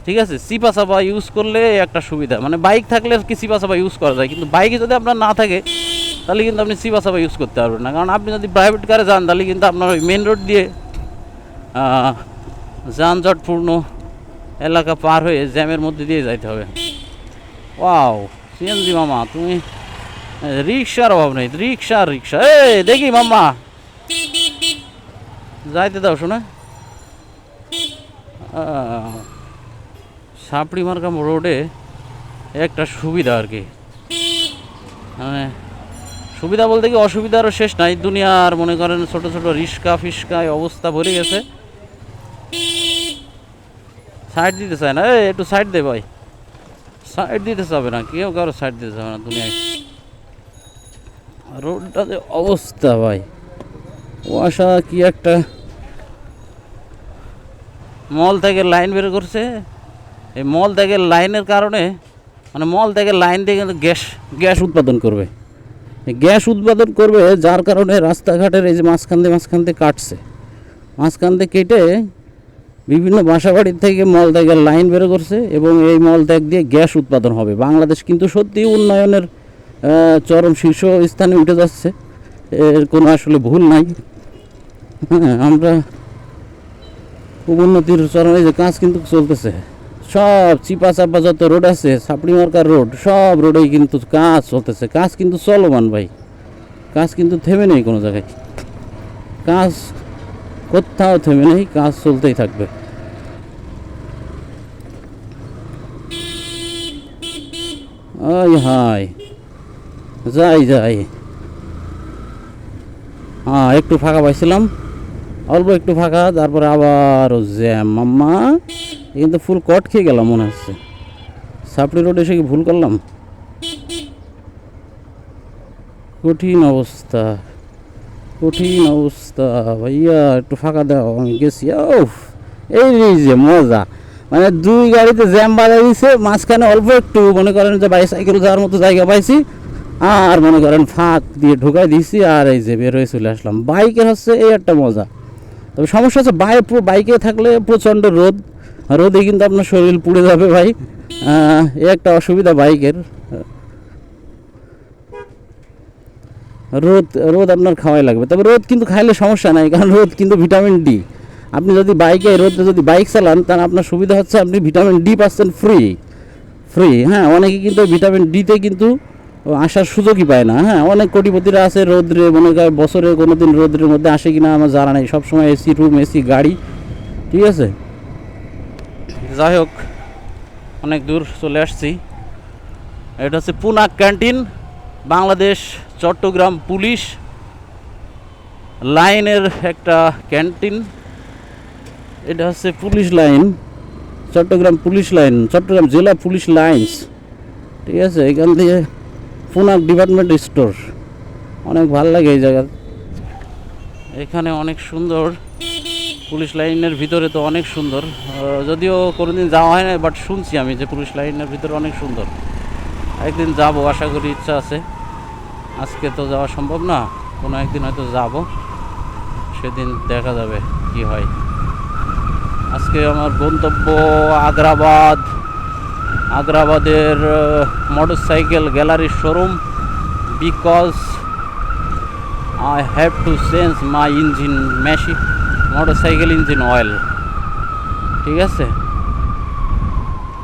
ঠিক আছে, চিপা চাপা ইউজ করলে একটা সুবিধা, মানে বাইক থাকলে কি চিপা চাপা ইউজ করা যায়, কিন্তু বাইকে যদি আপনার না থাকে তাহলে কিন্তু আপনি চিপা চাপা ইউজ করতে পারবেন না। কারণ আপনি যদি প্রাইভেট কারে যান তাহলে কিন্তু আপনার ওই মেন রোড দিয়ে যানজটপূর্ণ এলাকা পার হয়ে জ্যামের মধ্যে দিয়ে যাইতে হবে। ওয়াও সিএনজি মামা, তুমি রিক্সার অভাব নেই, রিক্সা রিক্সা। এই দেখি মামা যাইতে দাও শোনা। সাপড়ি মার্কাম রোডে একটা সুবিধা আর কি, মানে সুবিধা বলতে কি অসুবিধারও শেষ নাই। দুনিয়ার মনে করেন ছোট ছোট রিক্সা ফিসকায় অবস্থা ভরে গেছে, সাইড দিতে চায় না। একটু সাইড দে ভাই, সাইড দিতে চাবে না কেউ, কারো সাইড দিতে চাবে না দুনিয়ায়। রোডটা যে অবস্থা ভাই, কুয়াশা কি একটা। মল থেকে লাইন বের করছে, এই মল থেকে লাইনের কারণে, মানে মল থেকে লাইন দিয়ে কিন্তু গ্যাস উৎপাদন করবে, গ্যাস উৎপাদন করবে, যার কারণে রাস্তাঘাটের এই যে মাঝখান দিয়ে কাটছে, মাঝখান দিয়ে কেটে বিভিন্ন বাসাবাড়ির থেকে মল ত্যাগের লাইন বের করছে এবং এই মল ত্যাগ দিয়ে গ্যাস উৎপাদন হবে। বাংলাদেশ কিন্তু সত্যি উন্নয়নের চরম শীর্ষ স্থানে উঠে যাচ্ছে, এর কোনো আসলে ভুল নাই। হ্যাঁ, আমরা উন্নতির চরমে যে কাজ কিন্তু চলতেছে, সব চিপা চাপা যত রোড আছে, সাপড়ি মার্কার রোড, সব রোডেই কিন্তু কাজ চলতেছে। কাজ কিন্তু চলমান ভাই, কাজ কিন্তু থেমে নেই কোনো জায়গায়, কাজ কোথাও থেমে নেই, কাজ চলতেই থাকবে। ওই হাই যাই হ্যাঁ, একটু ফাঁকা পাইছিলাম, অল্প একটু ফাঁকা, তারপরে আবার জ্যাম। মাম্মা কিন্তু ফুল কট খেয়ে গেলাম মনে হচ্ছে। সাপড়ি রোড এসে কি ভুল করলাম? কঠিন অবস্থা ভাইয়া, একটু ফাঁকা দাও, আমি গেছি। এই যে মজা, মানে দুই গাড়িতে জ্যাম বাজাই দিছে, মাঝখানে অল্প একটু মনে করেন যে বাইসাইকেল যাওয়ার মতো জায়গা পাইছি, আর মনে করেন ফাঁক দিয়ে ঢুকাই দিছি, আর এই যে বের হয়ে চলে আসলাম। বাইকের হচ্ছে এই একটা মজা, তবে সমস্যা হচ্ছে বাইকে থাকলে প্রচণ্ড রোদে কিন্তু আপনার শরীর পুড়ে যাবে ভাই, এই একটা অসুবিধা বাইকের। রোদ আপনার খাওয়াই লাগবে, তবে রোদ কিন্তু খাইলে সমস্যা নাই, কারণ রোদ কিন্তু ভিটামিন ডি। আপনি যদি রোদে যদি বাইক চালান, তাহলে আপনার সুবিধা হচ্ছে আপনি ভিটামিন ডি পাচ্ছেন ফ্রি। হ্যাঁ, অনেকে কিন্তু ভিটামিন ডিতে কিন্তু আসার সুযোগই পায় না। হ্যাঁ, অনেক কোটিপতিরা আছে রোদ্রে, মনে করে বছরে কোনো দিন রোদ্রের মধ্যে আসে কিনা আমার জানা নেই, সবসময় এসি রুম, এসি গাড়ি, ঠিক আছে। যাই হোক, অনেক দূর চলে আসছি। এটা হচ্ছে পুনাক ক্যান্টিন, বাংলাদেশ চট্টগ্রাম পুলিশ লাইনের একটা ক্যান্টিন। এটা হচ্ছে police line, Chittagong police line, Chittagong জেলা পুলিশ লাইন্স, ঠিক আছে। এখান থেকে পুনাক ডিপার্টমেন্ট স্টোর, অনেক ভালো লাগে এই জায়গা। এখানে অনেক সুন্দর, পুলিশ লাইনের ভিতরে তো অনেক সুন্দর, যদিও কোনোদিন যাওয়া হয় না, বাট শুনছি আমি যে পুলিশ লাইনের ভিতরে অনেক সুন্দর। একদিন যাব, আশা করি, ইচ্ছা আছে। আজকে তো যাওয়া সম্ভব না, কোনো একদিন হয়তো যাব, সেদিন দেখা যাবে কি হয়। আজকে আমার গন্তব্য আগ্রাবাদের মোটরসাইকেল গ্যালারির showroom, because I have to change my engine motorcycle engine oil, ঠিক আছে।